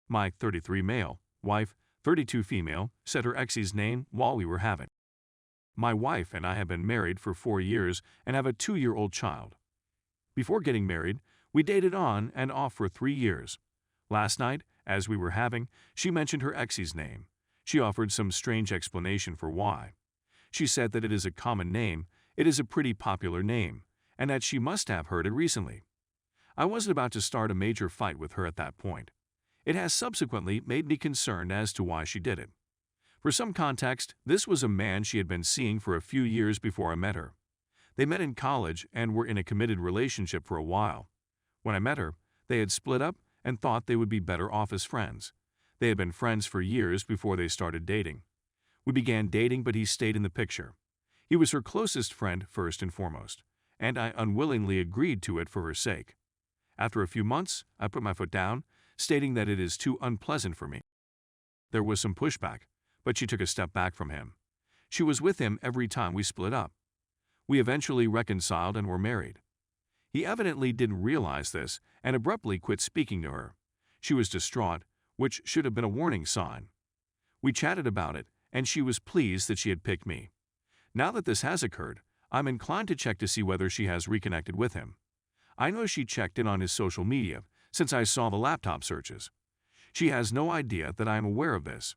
My 33 male wife, 32 female, said her ex's name while we were having. My wife and I have been married for 4 years and have a 2-year-old child. Before getting married, we dated on and off for 3 years. Last night, as we were having, she mentioned her ex's name. She offered some strange explanation for why. She said that it is a common name, it is a pretty popular name, and that she must have heard it recently. I wasn't about to start a major fight with her at that point. It has subsequently made me concerned as to why she did it. For some context, this was a man she had been seeing for a few years before I met her. They met in college and were in a committed relationship for a while. When I met her, they had split up and thought they would be better off as friends. They had been friends for years before they started dating. We began dating, but he stayed in the picture. He was her closest friend first and foremost, and I unwillingly agreed to it for her sake. After a few months, I put my foot down, stating that it is too unpleasant for me. There was some pushback, but she took a step back from him. She was with him every time we split up. We eventually reconciled and were married. He evidently didn't realize this and abruptly quit speaking to her. She was distraught, which should have been a warning sign. We chatted about it, and she was pleased that she had picked me. Now that this has occurred, I'm inclined to check to see whether she has reconnected with him. I know she checked in on his social media since I saw the laptop searches. She has no idea that I am aware of this.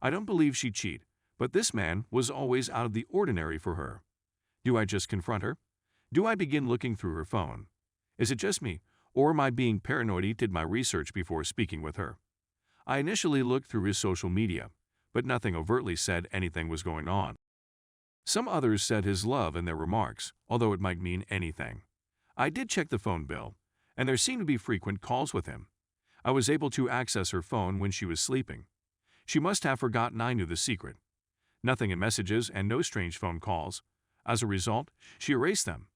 I don't believe she'd cheat, but this man was always out of the ordinary for her. Do I just confront her? Do I begin looking through her phone? Is it just me, or am I being paranoid? Did my research before speaking with her? I initially looked through his social media, but nothing overtly said anything was going on. Some others said his love in their remarks, although it might mean anything. I did check the phone bill, and there seemed to be frequent calls with him. I was able to access her phone when she was sleeping. She must have forgotten I knew the secret. Nothing in messages and no strange phone calls. As a result, she erased them.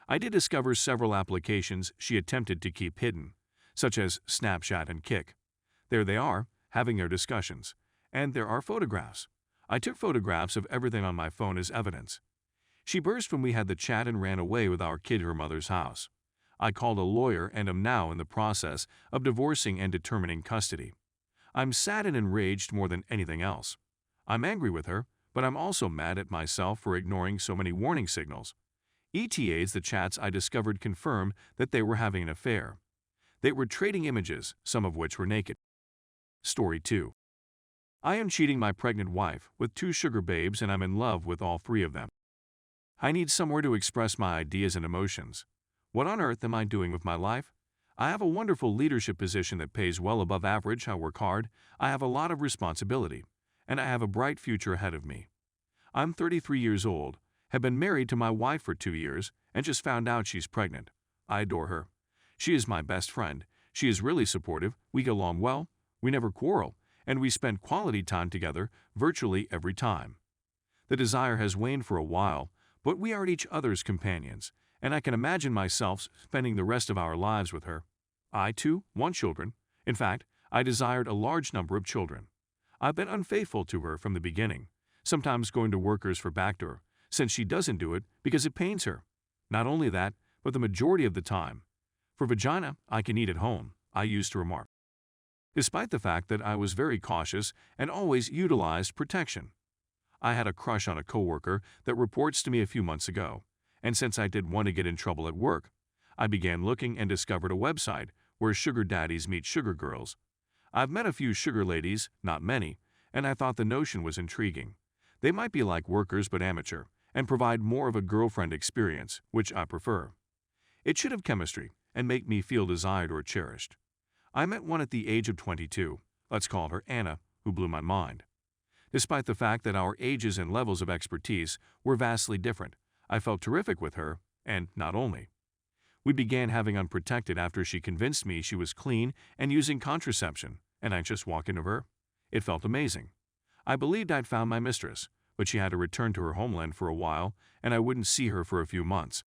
I did discover several applications she attempted to keep hidden, such as Snapchat and Kik. There they are, having their discussions. And there are photographs. I took photographs of everything on my phone as evidence. She burst when we had the chat and ran away with our kid to her mother's house. I called a lawyer and am now in the process of divorcing and determining custody. I'm sad and enraged more than anything else. I'm angry with her, but I'm also mad at myself for ignoring so many warning signals. ETAs, the chats I discovered, confirmed that they were having an affair. They were trading images, some of which were naked. Story 2. I am cheating my pregnant wife with 2 sugar babes, and I'm in love with all 3 of them. I need somewhere to express my ideas and emotions. What on earth am I doing with my life? I have a wonderful leadership position that pays well above average. I work hard, I have a lot of responsibility, and I have a bright future ahead of me. I'm 33 years old, have been married to my wife for 2 years, and just found out she's pregnant. I adore her. She is my best friend. She is really supportive, we get along well, we never quarrel, and we spend quality time together virtually every time. The desire has waned for a while, but we are each other's companions, and I can imagine myself spending the rest of our lives with her. I, too, want children. In fact, I desired a large number of children. I've been unfaithful to her from the beginning, sometimes going to workers for backdoor, since she doesn't do it because it pains her. Not only that, but the majority of the time. For vagina, I can eat at home, I used to remark. Despite the fact that I was very cautious and always utilized protection. I had a crush on a coworker that reports to me a few months ago, and since I didn't want to get in trouble at work, I began looking and discovered a website where sugar daddies meet sugar girls. I've met a few sugar ladies, not many, and I thought the notion was intriguing. They might be like workers but amateur, and provide more of a girlfriend experience, which I prefer. It should have chemistry and make me feel desired or cherished. I met one at the age of 22, let's call her Anna, who blew my mind. Despite the fact that our ages and levels of expertise were vastly different, I felt terrific with her, and not only. We began having unprotected after she convinced me she was clean and using contraception, and I just walked into her. It felt amazing. I believed I'd found my mistress, but she had to return to her homeland for a while, and I wouldn't see her for a few months.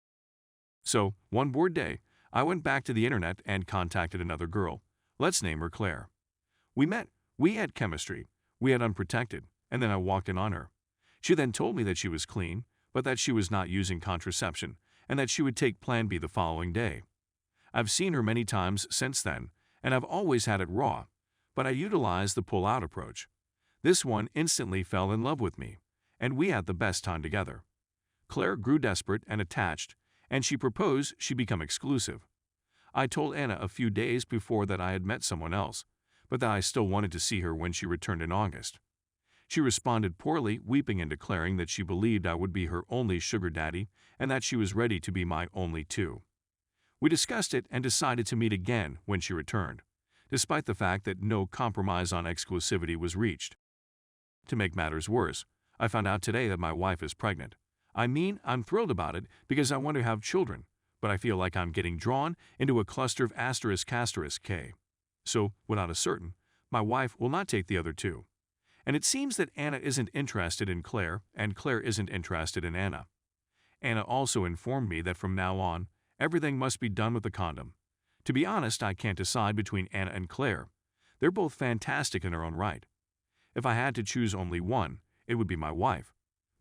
So, one bored day, I went back to the internet and contacted another girl. Let's name her Claire. We met, we had chemistry, we had unprotected, and then I walked in on her. She then told me that she was clean, but that she was not using contraception, and that she would take Plan B the following day. I've seen her many times since then, and I've always had it raw, But I utilized the pull-out approach. This one instantly fell in love with me, and we had the best time together. Claire grew desperate and attached, and she proposed she become exclusive. I told Anna a few days before that I had met someone else, but that I still wanted to see her when she returned in August. She responded poorly, weeping and declaring that she believed I would be her only sugar daddy and that she was ready to be my only too. We discussed it and decided to meet again when she returned, despite the fact that no compromise on exclusivity was reached. To make matters worse, I found out today that my wife is pregnant. I mean, I'm thrilled about it because I want to have children, but I feel like I'm getting drawn into a cluster of **K. So, without a certain, my wife will not take the other two. And it seems that Anna isn't interested in Claire, and Claire isn't interested in Anna. Anna also informed me that from now on, everything must be done with a condom. To be honest, I can't decide between Anna and Claire. They're both fantastic in their own right. If I had to choose only one, it would be my wife.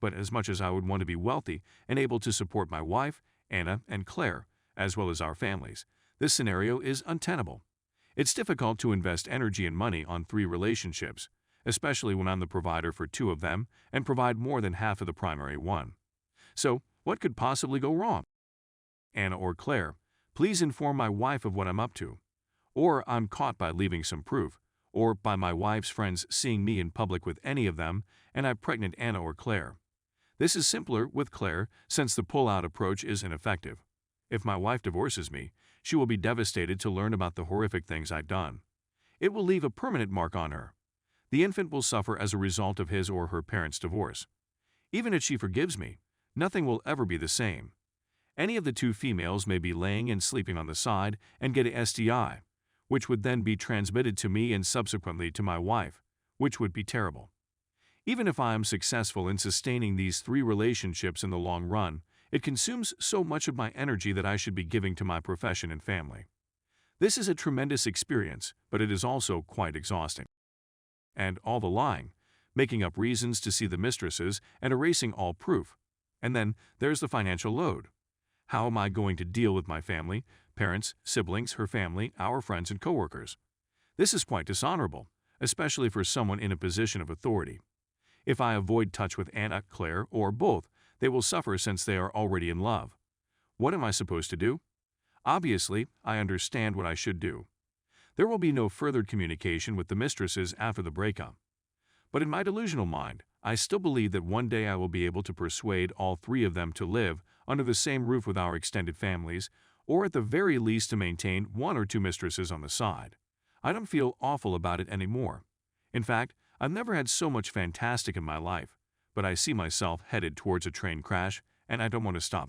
But as much as I would want to be wealthy and able to support my wife, Anna, and Claire, as well as our families, this scenario is untenable. It's difficult to invest energy and money on 3 relationships, especially when I'm the provider for 2 of them and provide more than half of the primary one. So, what could possibly go wrong? Anna or Claire, please inform my wife of what I'm up to. Or I'm caught by leaving some proof, or by my wife's friends seeing me in public with any of them and I'm pregnant Anna or Claire. This is simpler with Claire since the pull-out approach is ineffective. If my wife divorces me, she will be devastated to learn about the horrific things I've done. It will leave a permanent mark on her. The infant will suffer as a result of his or her parents' divorce. Even if she forgives me, nothing will ever be the same. Any of the 2 females may be laying and sleeping on the side and get a STI, which would then be transmitted to me and subsequently to my wife, which would be terrible. Even if I am successful in sustaining these 3 relationships in the long run, it consumes so much of my energy that I should be giving to my profession and family. This is a tremendous experience, but it is also quite exhausting. And all the lying, making up reasons to see the mistresses and erasing all proof. And then there's the financial load. How am I going to deal with my family, parents, siblings, her family, our friends, and coworkers? This is quite dishonorable, especially for someone in a position of authority. If I avoid touch with Anna, Claire, or both, they will suffer since they are already in love. What am I supposed to do? Obviously, I understand what I should do. There will be no further communication with the mistresses after the breakup. But in my delusional mind, I still believe that one day I will be able to persuade all 3 of them to live under the same roof with our extended families, or at the very least to maintain 1 or 2 mistresses on the side. I don't feel awful about it anymore. In fact, I've never had so much fantastic in my life, but I see myself headed towards a train crash, and I don't want to stop it.